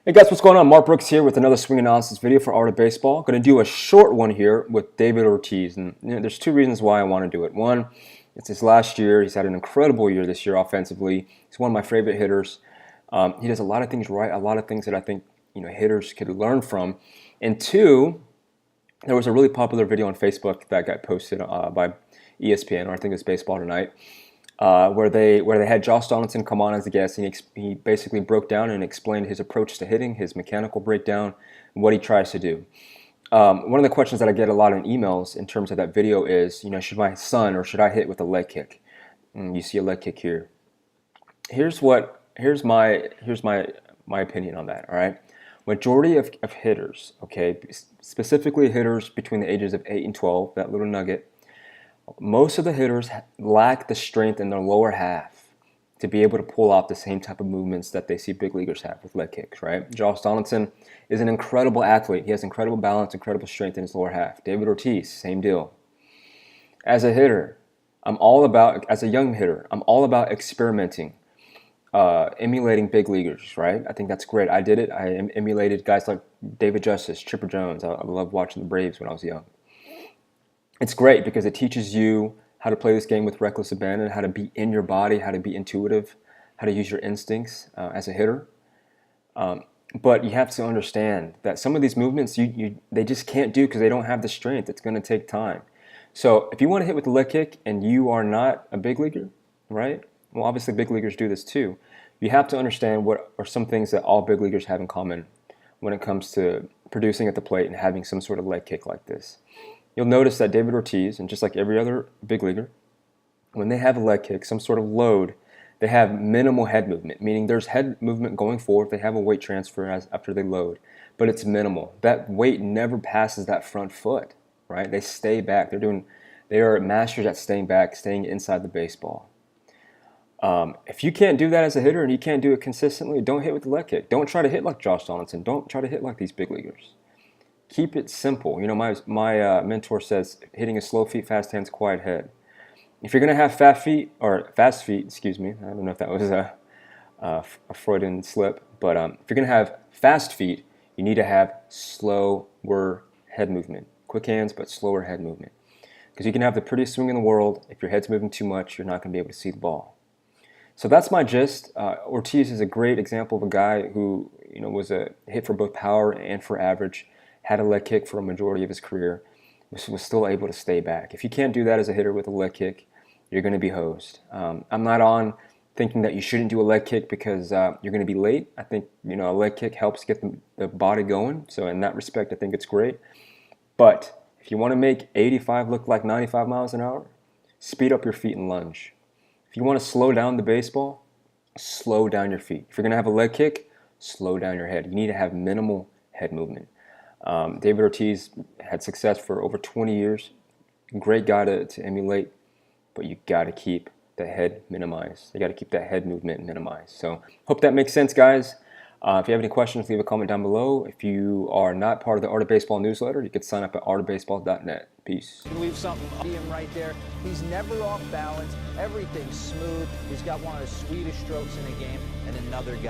Hey guys, what's going on? Mark Brooks here with another swing analysis video for Art of Baseball. Going to do a short one here with David Ortiz, and there's two reasons why I want to do it. One, it's his last year. He's had an incredible year this year offensively. He's one of my favorite hitters. He does a lot of things right, a lot of things that I think hitters could learn from. And two, there was a really popular video on Facebook that got posted by ESPN, or I think it's Baseball Tonight, where they had Josh Donaldson come on as a guest, and he basically broke down and explained his approach to hitting, his mechanical breakdown, and what he tries to do. One of the questions that I get a lot in emails in terms of that video is, should my son or should I hit with a leg kick? And you see a leg kick here. Here's my opinion on that. All right, majority of hitters, okay, specifically hitters between the ages of 8 and 12, that little nugget. Most of the hitters lack the strength in their lower half to be able to pull off the same type of movements that they see big leaguers have with leg kicks, right? Josh Donaldson is an incredible athlete. He has incredible balance, incredible strength in his lower half. David Ortiz, same deal. As a hitter, as a young hitter, I'm all about experimenting, emulating big leaguers, right? I think that's great. I did it. I emulated guys like David Justice, Chipper Jones. I loved watching the Braves when I was young. It's great because it teaches you how to play this game with reckless abandon, how to be in your body, how to be intuitive, how to use your instincts as a hitter. But you have to understand that some of these movements they just can't do because they don't have the strength. It's going to take time. So if you want to hit with the leg kick and you are not a big leaguer, right? Well, obviously big leaguers do this too. You have to understand what are some things that all big leaguers have in common when it comes to producing at the plate and having some sort of leg kick like this. You'll notice that David Ortiz, and just like every other big leaguer, when they have a leg kick, some sort of load, they have minimal head movement, meaning there's head movement going forward. They have a weight transfer after they load, but it's minimal. That weight never passes that front foot, right? They stay back. They are masters at staying back, staying inside the baseball. If you can't do that as a hitter and you can't do it consistently, don't hit with the leg kick. Don't try to hit like Josh Donaldson. Don't try to hit like these big leaguers. Keep it simple. My mentor says hitting a slow feet, fast hands, quiet head. If you're going to have fast feet, excuse me, I don't know if that was a Freudian slip, but if you're going to have fast feet, you need to have slower head movement. Quick hands, but slower head movement. Because you can have the prettiest swing in the world. If your head's moving too much, you're not going to be able to see the ball. So that's my gist. Ortiz is a great example of a guy who was a hit for both power and for average. Had a leg kick for a majority of his career, was still able to stay back. If you can't do that as a hitter with a leg kick, you're going to be hosed. I'm not on thinking that you shouldn't do a leg kick because you're going to be late. I think a leg kick helps get the body going. So in that respect, I think it's great. But if you want to make 85 look like 95 miles an hour, speed up your feet and lunge. If you want to slow down the baseball, slow down your feet. If you're going to have a leg kick, slow down your head. You need to have minimal head movement. David Ortiz had success for over 20 years. Great guy to emulate, but you got to keep the head minimized. You got to keep that head movement minimized. So hope that makes sense, guys. If you have any questions, leave a comment down below. If you are not part of the Art of Baseball newsletter, you can sign up at artofbaseball.net. Peace. Leave something him right there. He's never off balance. Everything's smooth. He's got one of the sweetest strokes in the game, and another guy.